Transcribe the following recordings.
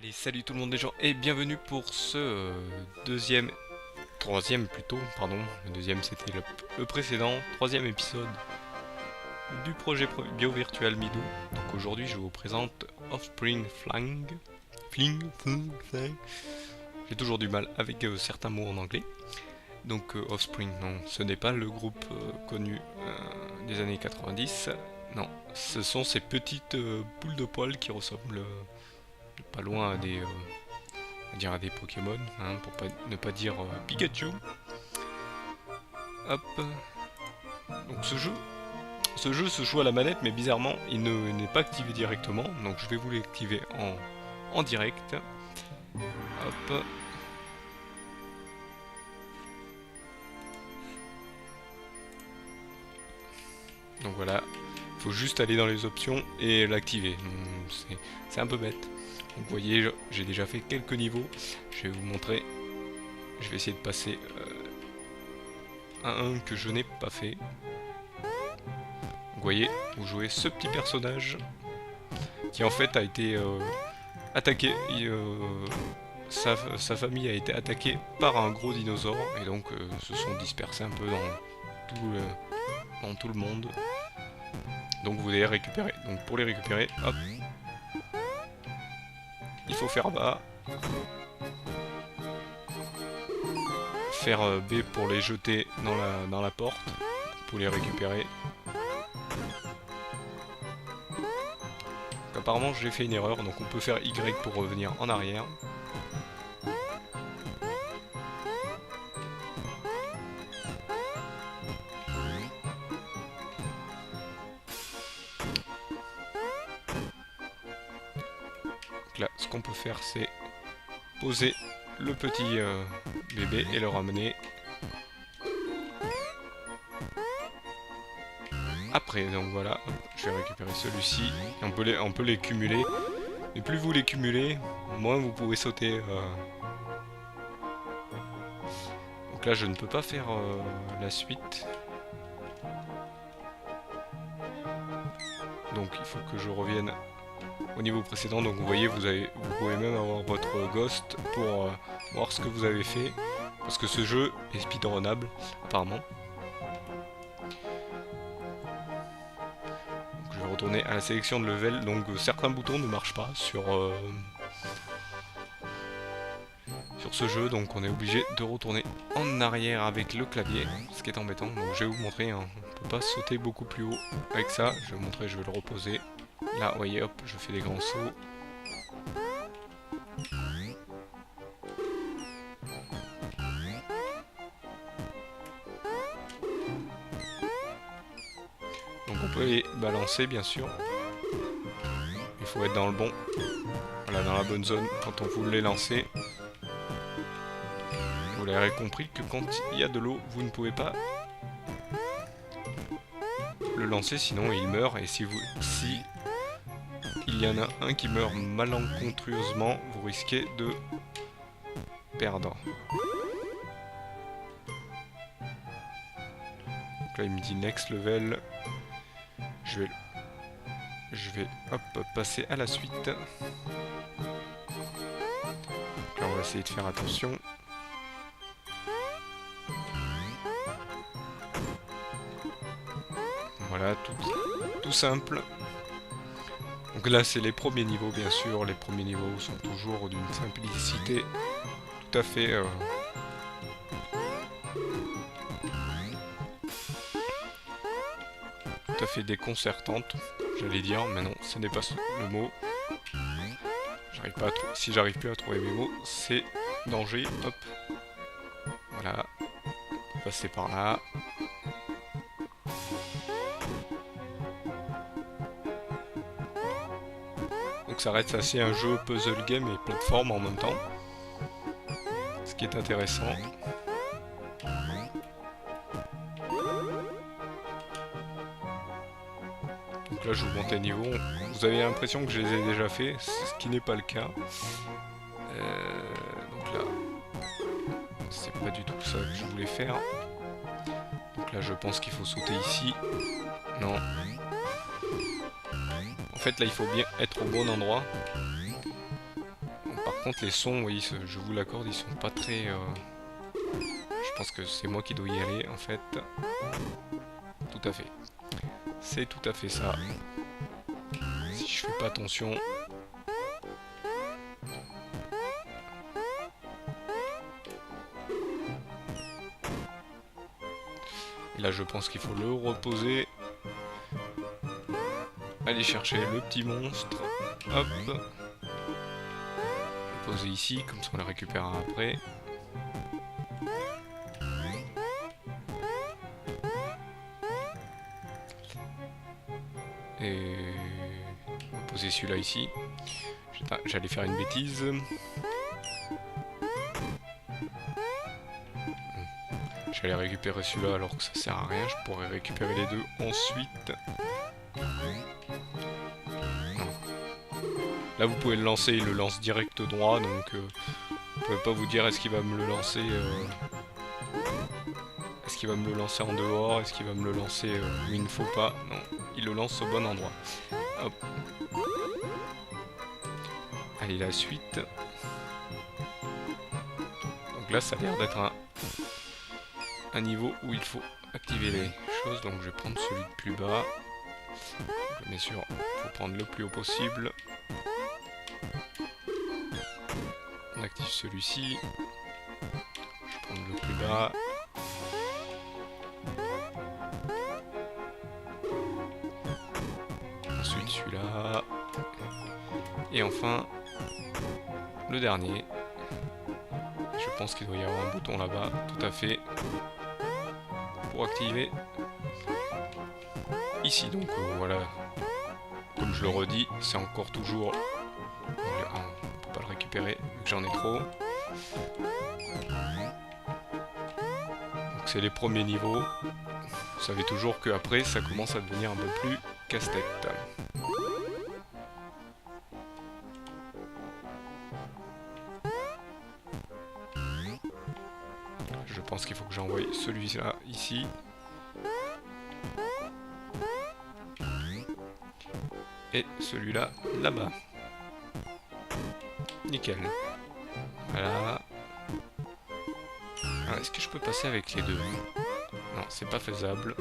Allez, salut tout le monde les gens et bienvenue pour ce troisième plutôt, pardon, le deuxième c'était le précédent, troisième épisode du projet Bio Virtual Midou. Donc aujourd'hui je vous présente Offspring Fling. J'ai toujours du mal avec certains mots en anglais. Donc Offspring, non, ce n'est pas le groupe connu des années 90, non, ce sont ces petites boules de poils qui ressemblent pas loin à des à des Pokémon, hein, pour ne pas dire Pikachu. Hop. Donc ce jeu se joue à la manette, mais bizarrement, il n'est pas activé directement. Donc je vais vous l'activer en direct. Hop. Donc voilà, il faut juste aller dans les options et l'activer. C'est un peu bête. Donc vous voyez, j'ai déjà fait quelques niveaux. Je vais vous montrer. Je vais essayer de passer un que je n'ai pas fait. Vous voyez, vous jouez ce petit personnage qui en fait a été attaqué. Sa famille a été attaquée par un gros dinosaure et donc se sont dispersés un peu dans tout le monde. Donc vous allez récupérer. Donc pour les récupérer, hop, il faut faire bas, faire B pour les jeter dans la porte pour les récupérer. Apparemment j'ai fait une erreur, donc on peut faire Y pour revenir en arrière. Donc là, ce qu'on peut faire, c'est poser le petit bébé et le ramener. Après, donc voilà, je vais récupérer celui-ci. On peut les cumuler. Et plus vous les cumulez, moins vous pouvez sauter. Donc là, je ne peux pas faire la suite. Donc il faut que je revienne au niveau précédent. Donc vous voyez, vous pouvez même avoir votre ghost pour voir ce que vous avez fait. Parce que ce jeu est speedrunnable, apparemment. Donc je vais retourner à la sélection de level. Donc certains boutons ne marchent pas sur ce jeu. Donc on est obligé de retourner en arrière avec le clavier. Ce qui est embêtant. Donc je vais vous montrer. Hein. On peut pas sauter beaucoup plus haut avec ça. Je vais vous montrer, je vais le reposer. Là, vous voyez, hop, je fais des grands sauts. Donc on peut les balancer, bien sûr. Il faut être dans le bon. Voilà, dans la bonne zone quand on vous les lancer. Vous l'aurez compris que quand il y a de l'eau, vous ne pouvez pas le lancer, sinon il meurt. Et si il y en a un qui meurt malencontreusement, vous risquez de perdre. Donc là il me dit next level. Je vais hop, passer à la suite. Donc là on va essayer de faire attention. Voilà, tout simple. Donc là c'est les premiers niveaux, bien sûr. Les premiers niveaux sont toujours d'une simplicité tout à fait déconcertante, j'allais dire, mais non, ce n'est pas le mot. Si j'arrive plus à trouver mes mots, c'est danger. Hop, voilà, passer par là. Donc ça reste assez un jeu puzzle game et plateforme en même temps, ce qui est intéressant. Donc là je vous monte les niveaux, vous avez l'impression que je les ai déjà fait, ce qui n'est pas le cas. Donc là, c'est pas du tout ça que je voulais faire. Donc là je pense qu'il faut sauter ici. Non. En fait là il faut bien être au bon endroit. Donc Par contre les sons, oui, je vous l'accorde, ils sont pas très... Je pense que c'est moi qui dois y aller en fait. Tout à fait. C'est tout à fait ça. Si je fais pas attention... Et là je pense qu'il faut le reposer. Aller chercher le petit monstre. Hop. Le poser ici, comme ça on le récupérera après. Et on va poser celui-là ici. J'allais faire une bêtise. J'allais récupérer celui-là alors que ça sert à rien. Je pourrais récupérer les deux ensuite. Là vous pouvez le lancer, il le lance direct droit, donc je peux pas vous dire est-ce qu'il va me le lancer est-ce qu'il va me le lancer en dehors, est-ce qu'il va me le lancer où il ne faut pas. Non, il le lance au bon endroit. Hop. Allez, la suite. Donc là ça a l'air d'être un niveau où il faut activer les choses, donc je vais prendre celui de plus bas. Donc, bien sûr, il faut prendre le plus haut possible. On active celui-ci. Je vais prendre le plus bas. Ensuite celui-là. Et enfin, le dernier. Je pense qu'il doit y avoir un bouton là-bas, tout à fait. Pour activer. Ici, donc voilà. Comme je le redis, c'est encore toujours... Ah, on peut pas le récupérer, vu que j'en ai trop. Donc c'est les premiers niveaux. Vous savez toujours qu'après, ça commence à devenir un peu plus casse-tête. Je pense qu'il faut que j'envoie celui-là ici. Et celui-là là-bas. Nickel. Voilà. Est-ce que je peux passer avec les deux? Non, c'est pas faisable.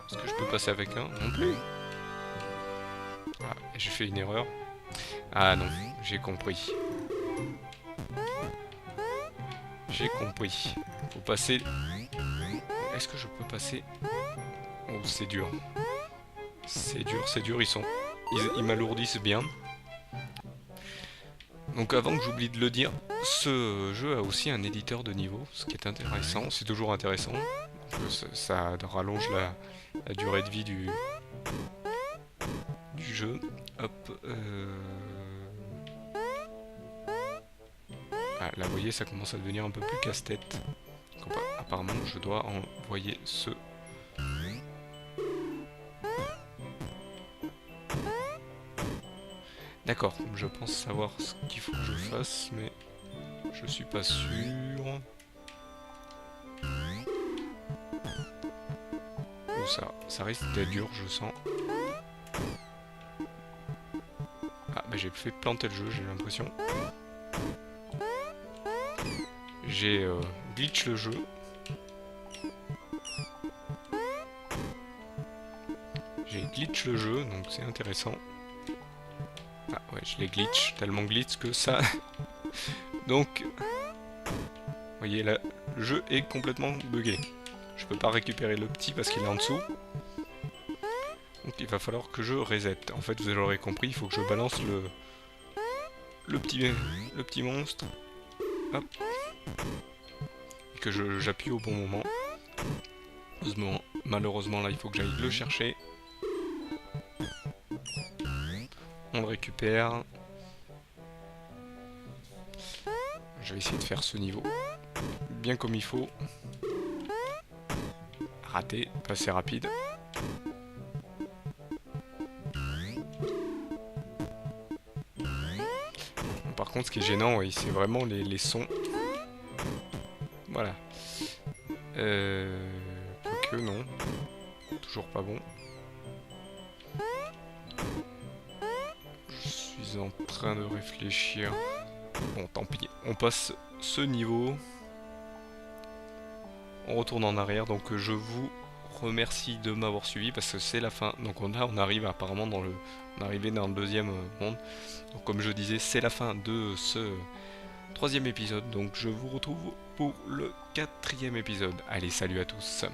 Est-ce que je peux passer avec un? Non plus. Ah, j'ai fait une erreur. Ah non, j'ai compris. J'ai compris. Faut passer... Est-ce que je peux passer? Oh, c'est dur. C'est dur, ils m'alourdissent bien. Donc avant que j'oublie de le dire, ce jeu a aussi un éditeur de niveau, ce qui est intéressant, c'est toujours intéressant. Ça rallonge la durée de vie du jeu. Hop. Ah, là vous voyez, ça commence à devenir un peu plus casse-tête. Apparemment je dois envoyer ce... D'accord, je pense savoir ce qu'il faut que je fasse, mais je suis pas sûr. Ou ça risque d'être dur, je sens. Ah, bah j'ai fait planter le jeu, j'ai l'impression. J'ai glitch le jeu. J'ai glitch le jeu, donc c'est intéressant. Ah ouais, je l'ai glitch, tellement glitch que ça... Donc, vous voyez là, le jeu est complètement buggé. Je peux pas récupérer le petit parce qu'il est en dessous. Donc il va falloir que je reset. En fait, vous l'aurez compris, il faut que je balance le petit monstre. Hop. Et que j'appuie au bon moment. Malheureusement, là, il faut que j'aille le chercher. On le récupère. Je vais essayer de faire ce niveau bien comme il faut. Raté, pas assez rapide. Par contre, ce qui est gênant, oui, c'est vraiment les sons. Voilà. Quoique, non. Toujours pas bon. Je suis suis en train de réfléchir. Bon, tant pis. On passe ce niveau. On retourne en arrière. Donc je vous remercie de m'avoir suivi parce que c'est la fin. Donc on arrive apparemment dans le... On est arrivé dans le deuxième monde. Donc comme je disais, c'est la fin de ce 3e épisode. Donc je vous retrouve pour le 4e épisode. Allez, salut à tous.